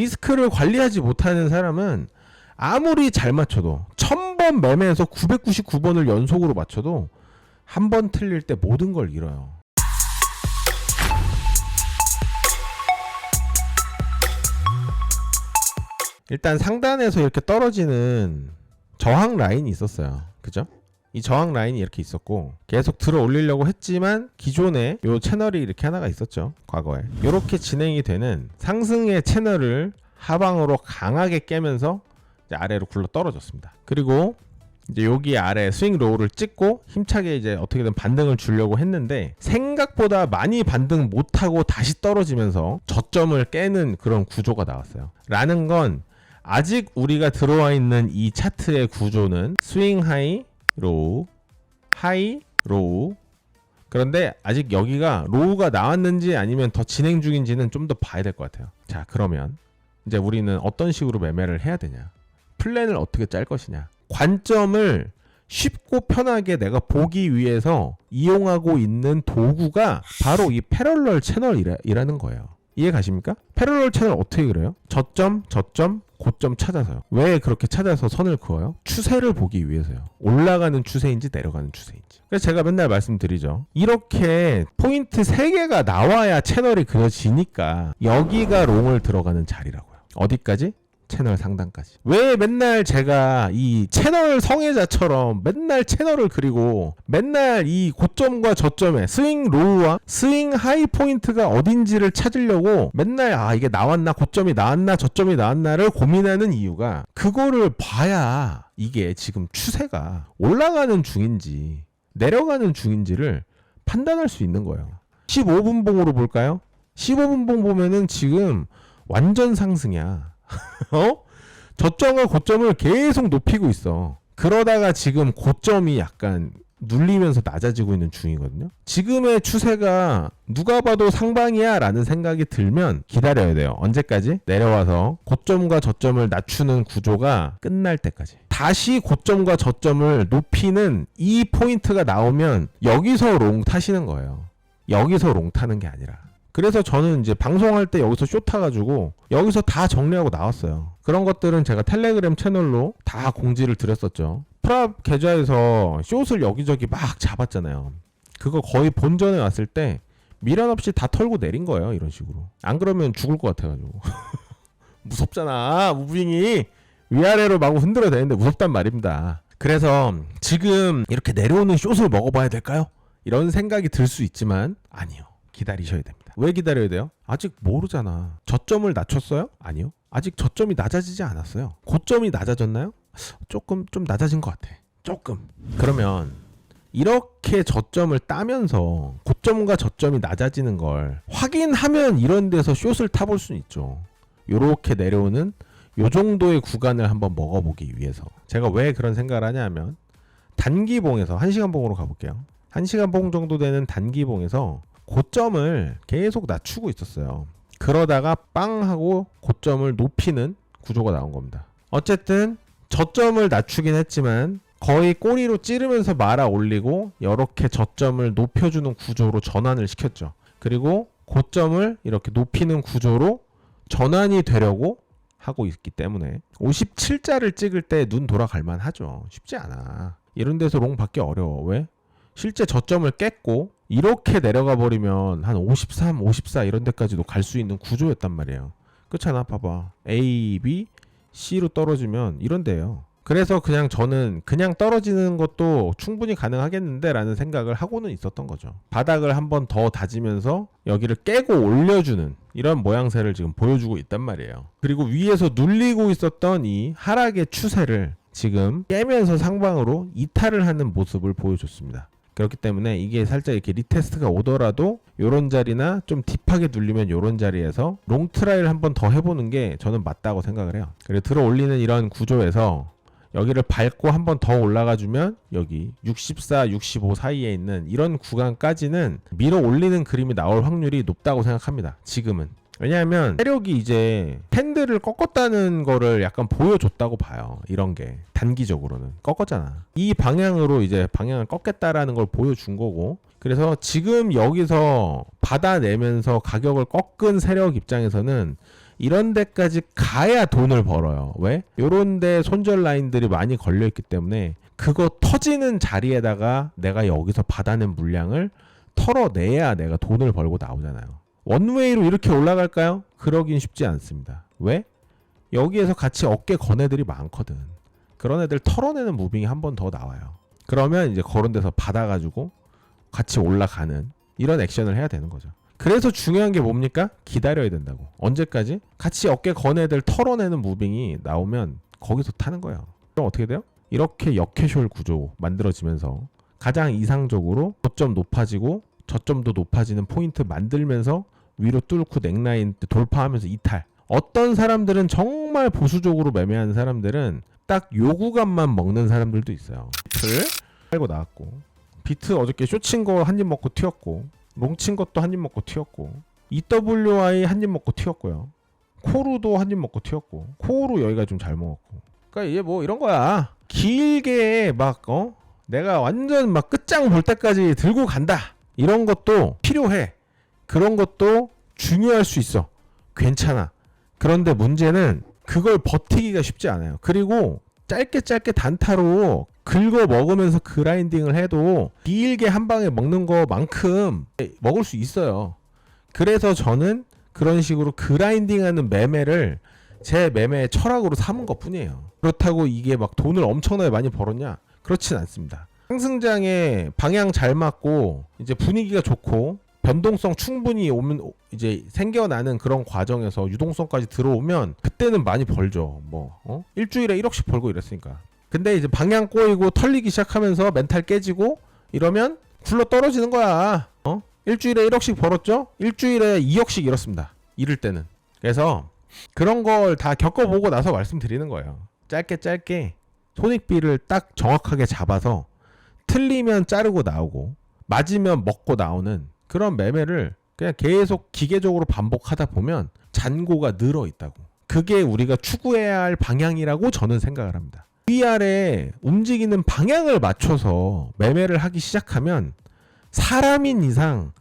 리스크를 관리하지 못하는 사람은 아무리 잘 맞춰도 1000번 매매해서 999번을 연속으로 맞춰도 한 번 틀릴 때 모든 걸 잃어요. 일단 상단에서 이렇게 떨어지는 저항 라인이 있었어요. 그죠? 이 저항 라인이 이렇게 있었고 계속 들어 올리려고 했지만 기존에 요 채널이 이렇게 하나가 있었죠. 과거에. 이렇게 진행이 되는 상승의 채널을 하방으로 강하게 깨면서 이제 아래로 굴러 떨어졌습니다. 그리고 이제 여기 아래 스윙 로우를 찍고 힘차게 이제 어떻게든 반등을 주려고 했는데 생각보다 많이 반등 못하고 다시 떨어지면서 저점을 깨는 그런 구조가 나왔어요. 라는 건 아직 우리가 들어와 있는 이 차트의 구조는 스윙 하이, 로우, 하이, 로우. 그런데 아직 여기가 로우가 나왔는지 아니면 더 진행 중인지는 좀 더 봐야 될 것 같아요. 자, 그러면 이제 우리는 어떤 식으로 매매를 해야 되냐? 플랜을 어떻게 짤 것이냐? 관점을 쉽고 편하게 내가 보기 위해서 이용하고 있는 도구가 바로 이 패럴럴 채널이라는 거예요. 이해 가십니까? 패럴럴 채널 어떻게 그래요? 저점, 고점 찾아서요. 왜 그렇게 찾아서 선을 그어요? 추세를 보기 위해서요. 올라가는 추세인지 내려가는 추세인지. 그래서 제가 맨날 말씀드리죠. 이렇게 포인트 3개가 나와야 채널이 그려지니까 여기가 롱을 들어가는 자리라고요. 어디까지? 채널 상단까지. 왜 맨날 제가 이 채널 성애자처럼 맨날 채널을 그리고 맨날 이 고점과 저점에 스윙 로우와 스윙 하이 포인트가 어딘지를 찾으려고 맨날 이게 나왔나, 고점이 나왔나, 저점이 나왔나를 고민하는 이유가 그거를 봐야 이게 지금 추세가 올라가는 중인지 내려가는 중인지를 판단할 수 있는 거예요. 15분 봉으로 볼까요? 15분 봉 보면은 지금 완전 상승이야. 저점과 고점을 계속 높이고 있어. 그러다가 지금 고점이 약간 눌리면서 낮아지고 있는 중이거든요. 지금의 추세가 누가 봐도 상방이야 라는 생각이 들면 기다려야 돼요. 언제까지? 내려와서 고점과 저점을 낮추는 구조가 끝날 때까지. 다시 고점과 저점을 높이는 이 포인트가 나오면 여기서 롱 타시는 거예요. 여기서 롱 타는 게 아니라. 그래서 저는 이제 방송할 때 여기서 쇼 타가지고 여기서 다 정리하고 나왔어요. 그런 것들은 제가 텔레그램 채널로 다 공지를 드렸었죠. 프랍 계좌에서 숏을 여기저기 막 잡았잖아요. 그거 거의 본전에 왔을 때 미련 없이 다 털고 내린 거예요. 이런 식으로. 안 그러면 죽을 것 같아가지고. 무섭잖아. 무빙이 위아래로 마구 흔들어야 되는데 무섭단 말입니다. 그래서 지금 이렇게 내려오는 숏을 먹어봐야 될까요? 이런 생각이 들 수 있지만 아니요. 기다리셔야 됩니다. 왜 기다려야 돼요? 아직 모르잖아. 저점을 낮췄어요? 아니요. 아직 저점이 낮아지지 않았어요. 고점이 낮아졌나요? 조금 좀 낮아진 것 같아. 조금. 그러면 이렇게 저점을 따면서 고점과 저점이 낮아지는 걸 확인하면 이런 데서 숏을 타볼 수는 있죠. 요렇게 내려오는 요 정도의 구간을 한번 먹어보기 위해서. 제가 왜 그런 생각을 하냐면 단기봉에서 1시간 봉으로 가볼게요. 1시간 봉 정도 되는 단기봉에서 고점을 계속 낮추고 있었어요. 그러다가 빵 하고 고점을 높이는 구조가 나온 겁니다. 어쨌든 저점을 낮추긴 했지만 거의 꼬리로 찌르면서 말아 올리고 이렇게 저점을 높여주는 구조로 전환을 시켰죠. 그리고 고점을 이렇게 높이는 구조로 전환이 되려고 하고 있기 때문에 57자를 찍을 때 눈 돌아갈 만하죠. 쉽지 않아. 이런 데서 롱 받기 어려워. 왜? 실제 저점을 깼고 이렇게 내려가 버리면 한 53, 54 이런 데까지도 갈 수 있는 구조였단 말이에요. 그렇잖아. 봐봐. A, B, C로 떨어지면 이런 데예요. 그래서 그냥 저는 그냥 떨어지는 것도 충분히 가능하겠는데 라는 생각을 하고는 있었던 거죠. 바닥을 한 번 더 다지면서 여기를 깨고 올려주는 이런 모양새를 지금 보여주고 있단 말이에요. 그리고 위에서 눌리고 있었던 이 하락의 추세를 지금 깨면서 상방으로 이탈을 하는 모습을 보여줬습니다. 그렇기 때문에 이게 살짝 이렇게 리테스트가 오더라도 요런 자리나 좀 딥하게 눌리면 요런 자리에서 롱 트라이를 한번 더 해보는 게 저는 맞다고 생각을 해요. 그리고 들어 올리는 이런 구조에서 여기를 밟고 한번 더 올라가주면 여기 64, 65 사이에 있는 이런 구간까지는 밀어 올리는 그림이 나올 확률이 높다고 생각합니다. 지금은. 왜냐하면 세력이 이제 캔들을 꺾었다는 거를 약간 보여줬다고 봐요. 이런 게 단기적으로는 꺾었잖아. 이 방향으로 이제 방향을 꺾겠다라는 걸 보여준 거고, 그래서 지금 여기서 받아내면서 가격을 꺾은 세력 입장에서는 이런 데까지 가야 돈을 벌어요. 왜? 요런 데 손절 라인들이 많이 걸려있기 때문에 그거 터지는 자리에다가 내가 여기서 받아낸 물량을 털어내야 내가 돈을 벌고 나오잖아요. 원웨이로 이렇게 올라갈까요? 그러긴 쉽지 않습니다. 왜? 여기에서 같이 어깨 건 애들이 많거든. 그런 애들 털어내는 무빙이 한 번 더 나와요. 그러면 이제 그런 데서 받아가지고 같이 올라가는 이런 액션을 해야 되는 거죠. 그래서 중요한 게 뭡니까? 기다려야 된다고. 언제까지? 같이 어깨 건 애들 털어내는 무빙이 나오면 거기서 타는 거예요. 그럼 어떻게 돼요? 이렇게 역캐쇼 구조 만들어지면서 가장 이상적으로 저점 높아지고 저점도 높아지는 포인트 만들면서 위로 뚫고 넥라인 돌파하면서 이탈. 어떤 사람들은 정말 보수적으로 매매하는 사람들은 딱 요 구간만 먹는 사람들도 있어요. 비트 팔고 나왔고, 비트 어저께 쇼친 거 한 입 먹고 튀었고, 롱친 것도 한 입 먹고 튀었고, EWI 한 입 먹고 튀었고요. 코루도 한 입 먹고 튀었고, 코루 여기가 좀 잘 먹었고. 그러니까 이게 뭐 이런 거야. 길게 막 내가 완전 막 끝장 볼 때까지 들고 간다. 이런 것도 필요해. 그런 것도 중요할 수 있어. 괜찮아. 그런데 문제는 그걸 버티기가 쉽지 않아요. 그리고 짧게 단타로 긁어 먹으면서 그라인딩을 해도 길게 한 방에 먹는 거만큼 먹을 수 있어요. 그래서 저는 그런 식으로 그라인딩하는 매매를 제 매매의 철학으로 삼은 것 뿐이에요. 그렇다고 이게 막 돈을 엄청나게 많이 벌었냐? 그렇진 않습니다. 상승장에 방향 잘 맞고 이제 분위기가 좋고 변동성 충분히 오면 이제 생겨나는 그런 과정에서 유동성까지 들어오면 그때는 많이 벌죠. 일주일에 1억씩 벌고 이랬으니까. 근데 이제 방향 꼬이고 털리기 시작하면서 멘탈 깨지고 이러면 굴러 떨어지는 거야. 일주일에 1억씩 벌었죠? 일주일에 2억씩 잃었습니다. 이럴 때는. 그래서 그런 걸 다 겪어보고 나서 말씀드리는 거예요. 짧게 손익비를 딱 정확하게 잡아서 틀리면 자르고 나오고 맞으면 먹고 나오는 그런 매매를 그냥 계속 기계적으로 반복하다 보면 잔고가 늘어 있다고. 그게 우리가 추구해야 할 방향이라고 저는 생각을 합니다. 위아래 움직이는 방향을 맞춰서 매매를 하기 시작하면 사람인 이상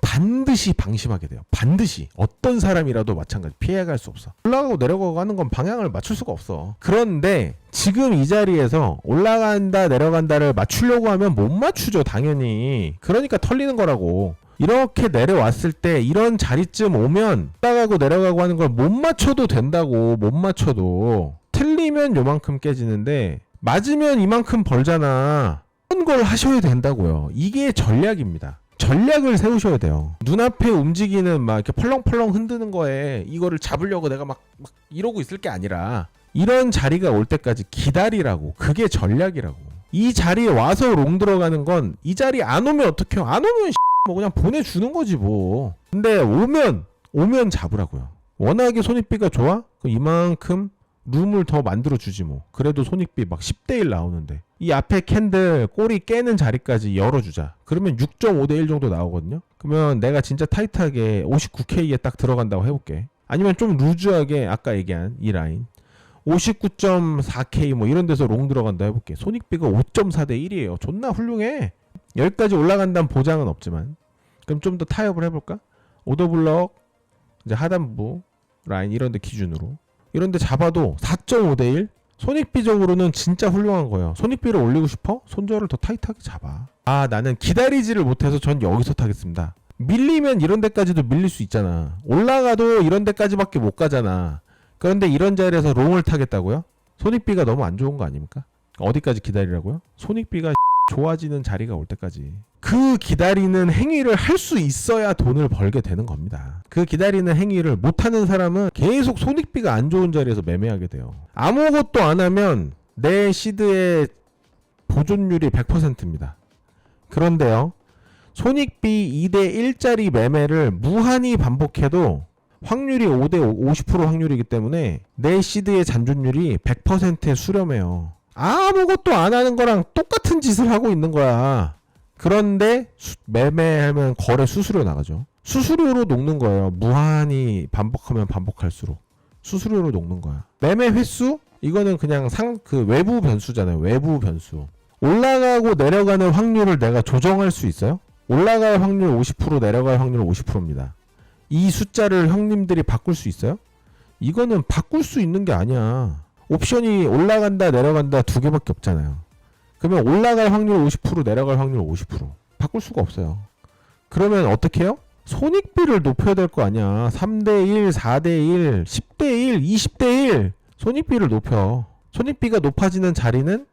반드시 방심하게 돼요. 반드시. 어떤 사람이라도 마찬가지. 피해갈 수 없어. 올라가고 내려가고 하는 건 방향을 맞출 수가 없어. 그런데 지금 이 자리에서 올라간다 내려간다를 맞추려고 하면 못 맞추죠. 당연히. 그러니까 털리는 거라고. 이렇게 내려왔을 때 이런 자리쯤 오면 올라가고 내려가고 하는 걸 못 맞춰도 된다고. 못 맞춰도. 틀리면 요만큼 깨지는데 맞으면 이만큼 벌잖아. 그런 걸 하셔야 된다고요. 이게 전략입니다. 전략을 세우셔야 돼요. 눈앞에 움직이는 막 이렇게 펄렁펄렁 흔드는 거에 이거를 잡으려고 내가 막 이러고 있을 게 아니라 이런 자리가 올 때까지 기다리라고. 그게 전략이라고. 이 자리에 와서 롱 들어가는 건 이 자리 안 오면 어떡해요? 안 오면 뭐 그냥 보내주는 거지 뭐. 근데 오면 잡으라고요. 워낙에 손익비가 좋아? 그럼 이만큼 룸을 더 만들어주지 뭐. 그래도 손익비 막 10대 1 나오는데 이 앞에 캔들 꼬리 깨는 자리까지 열어주자. 그러면 6.5대 1 정도 나오거든요. 그러면 내가 진짜 타이트하게 59K에 딱 들어간다고 해볼게. 아니면 좀 루즈하게 아까 얘기한 이 라인 59.4K 뭐 이런 데서 롱 들어간다 해볼게. 손익비가 5.4대 1이에요. 존나 훌륭해. 여기까지 올라간다는 보장은 없지만. 그럼 좀 더 타협을 해볼까? 오더블럭 이제 하단부 라인 이런 데 기준으로 이런데 잡아도 4.5대 1? 손익비적으로는 진짜 훌륭한 거예요. 손익비를 올리고 싶어? 손절을 더 타이트하게 잡아. 나는 기다리지를 못해서 전 여기서 타겠습니다. 밀리면 이런 데까지도 밀릴 수 있잖아. 올라가도 이런 데까지밖에 못 가잖아. 그런데 이런 자리에서 롱을 타겠다고요? 손익비가 너무 안 좋은 거 아닙니까? 어디까지 기다리라고요? 손익비가 좋아지는 자리가 올 때까지. 그 기다리는 행위를 할 수 있어야 돈을 벌게 되는 겁니다. 그 기다리는 행위를 못하는 사람은 계속 손익비가 안 좋은 자리에서 매매하게 돼요. 아무것도 안 하면 내 시드의 보존율이 100%입니다. 그런데요, 손익비 2대 1짜리 매매를 무한히 반복해도 확률이 5대 50% 확률이기 때문에 내 시드의 잔존율이 100%에 수렴해요. 아무것도 안 하는 거랑 똑같은 짓을 하고 있는 거야. 그런데 매매하면 거래 수수료 나가죠. 수수료로 녹는 거예요. 무한히 반복하면 반복할수록 수수료로 녹는 거야. 매매 횟수? 이거는 그냥 그 외부 변수잖아요. 외부 변수. 올라가고 내려가는 확률을 내가 조정할 수 있어요? 올라갈 확률 50%, 내려갈 확률 50%입니다. 이 숫자를 형님들이 바꿀 수 있어요? 이거는 바꿀 수 있는 게 아니야. 옵션이 올라간다 내려간다 두 개밖에 없잖아요. 그러면 올라갈 확률 50% 내려갈 확률 50% 바꿀 수가 없어요. 그러면 어떻게 해요? 손익비를 높여야 될 거 아니야. 3대1, 4대1, 10대1, 20대1 손익비를 높여. 손익비가 높아지는 자리는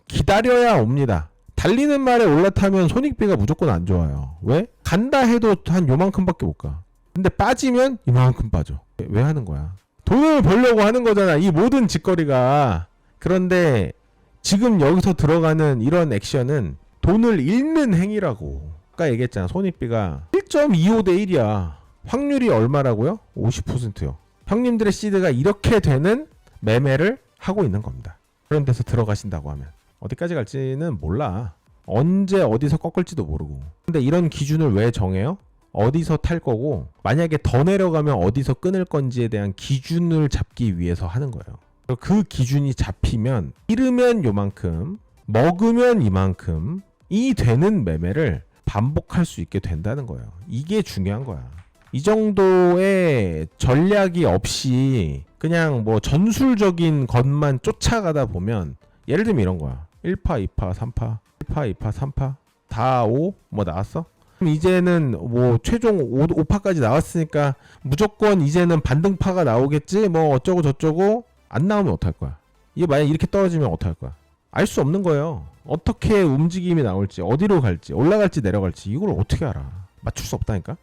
기다려야 옵니다. 달리는 말에 올라타면 손익비가 무조건 안 좋아요. 왜? 간다 해도 한 요만큼밖에 못 가. 근데 빠지면 이만큼 빠져. 왜 하는 거야? 돈을 벌려고 하는 거잖아. 이 모든 짓거리가. 그런데 지금 여기서 들어가는 이런 액션은 돈을 잃는 행위라고. 아까 얘기했잖아. 손익비가 1.25 대 1이야. 확률이 얼마라고요? 50%요. 형님들의 시드가 이렇게 되는 매매를 하고 있는 겁니다. 그런 데서 들어가신다고 하면 어디까지 갈지는 몰라. 언제 어디서 꺾을지도 모르고. 근데 이런 기준을 왜 정해요? 어디서 탈 거고 만약에 더 내려가면 어디서 끊을 건지에 대한 기준을 잡기 위해서 하는 거예요. 그 기준이 잡히면 잃으면 요만큼, 먹으면 이만큼 이 되는 매매를 반복할 수 있게 된다는 거예요. 이게 중요한 거야. 이 정도의 전략이 없이 그냥 뭐 전술적인 것만 쫓아가다 보면 예를 들면 이런 거야. 1파, 2파, 3파, 1파, 2파, 3파 다 5? 뭐 나왔어? 그럼 이제는 뭐 최종 5파까지 나왔으니까 무조건 이제는 반등파가 나오겠지? 뭐 어쩌고 저쩌고 안 나오면 어떡할 거야? 이게 만약 이렇게 떨어지면 어떡할 거야? 알 수 없는 거예요. 어떻게 움직임이 나올지, 어디로 갈지, 올라갈지 내려갈지 이걸 어떻게 알아? 맞출 수 없다니까?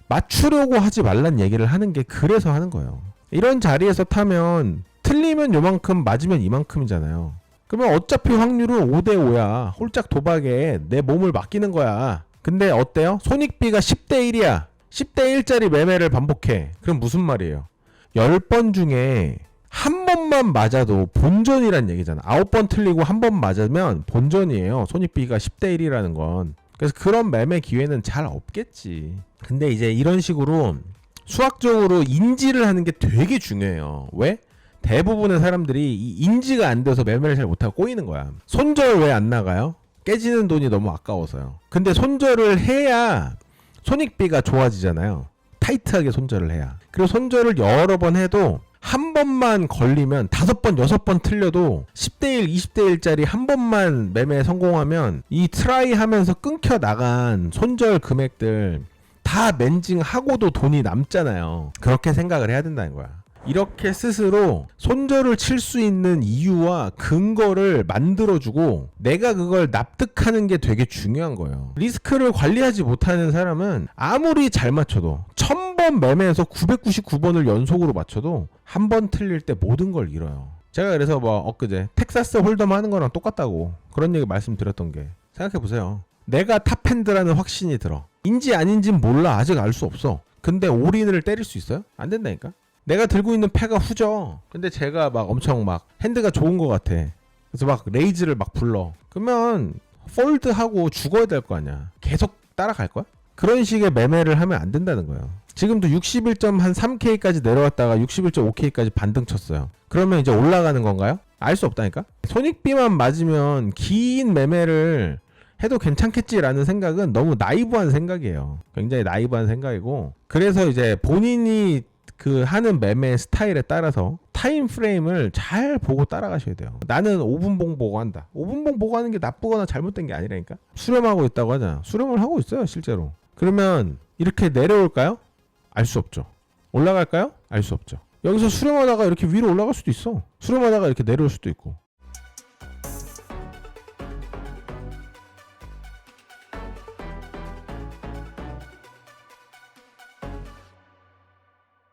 맞추려고 하지 말란 얘기를 하는 게 그래서 하는 거예요. 이런 자리에서 타면 틀리면 요만큼 맞으면 이만큼이잖아요. 그러면 어차피 확률은 5대 5야. 홀짝 도박에 내 몸을 맡기는 거야. 근데 어때요? 손익비가 10대 1이야. 10대 1짜리 매매를 반복해. 그럼 무슨 말이에요? 10번 중에 한 번만 맞아도 본전이란 얘기잖아. 9번 틀리고 한 번 맞으면 본전이에요. 손익비가 10대 1이라는 건. 그래서 그런 매매 기회는 잘 없겠지. 근데 이제 이런 식으로 수학적으로 인지를 하는 게 되게 중요해요. 왜? 대부분의 사람들이 이 인지가 안 돼서 매매를 잘 못하고 꼬이는 거야. 손절 왜 안 나가요? 깨지는 돈이 너무 아까워서요. 근데 손절을 해야 손익비가 좋아지잖아요. 타이트하게 손절을 해야. 그리고 손절을 여러 번 해도 한 번만 걸리면 5번, 6번 틀려도 10대 1, 20대 1짜리 한 번만 매매에 성공하면 이 트라이 하면서 끊겨 나간 손절 금액들 다 멘징하고도 돈이 남잖아요. 그렇게 생각을 해야 된다는 거야. 이렇게 스스로 손절을 칠 수 있는 이유와 근거를 만들어주고 내가 그걸 납득하는 게 되게 중요한 거예요. 리스크를 관리하지 못하는 사람은 아무리 잘 맞춰도 1000번 매매해서 999번을 연속으로 맞춰도 한 번 틀릴 때 모든 걸 잃어요. 제가 그래서 뭐 엊그제 텍사스 홀덤 하는 거랑 똑같다고 그런 얘기 말씀드렸던 게 생각해보세요. 내가 탑핸드라는 확신이 들어. 인지 아닌지는 몰라. 아직 알 수 없어. 근데 올인을 때릴 수 있어요? 안 된다니까? 내가 들고 있는 패가 후져. 근데 제가 막 엄청 막 핸드가 좋은 것 같아. 그래서 막 레이즈를 막 불러. 그러면 폴드하고 죽어야 될 거 아니야. 계속 따라갈 거야? 그런 식의 매매를 하면 안 된다는 거예요. 지금도 61.3K까지 내려왔다가 61.5K까지 반등 쳤어요. 그러면 이제 올라가는 건가요? 알 수 없다니까? 손익비만 맞으면 긴 매매를 해도 괜찮겠지라는 생각은 너무 나이브한 생각이에요. 굉장히 나이브한 생각이고, 그래서 이제 본인이 그 하는 매매 스타일에 따라서 타임 프레임을 잘 보고 따라가셔야 돼요. 나는 5분봉 보고 한다. 5분봉 보고 하는 게 나쁘거나 잘못된 게 아니라니까. 수렴하고 있다고 하잖아. 수렴을 하고 있어요, 실제로. 그러면 이렇게 내려올까요? 알 수 없죠. 올라갈까요? 알 수 없죠. 여기서 수렴하다가 이렇게 위로 올라갈 수도 있어. 수렴하다가 이렇게 내려올 수도 있고.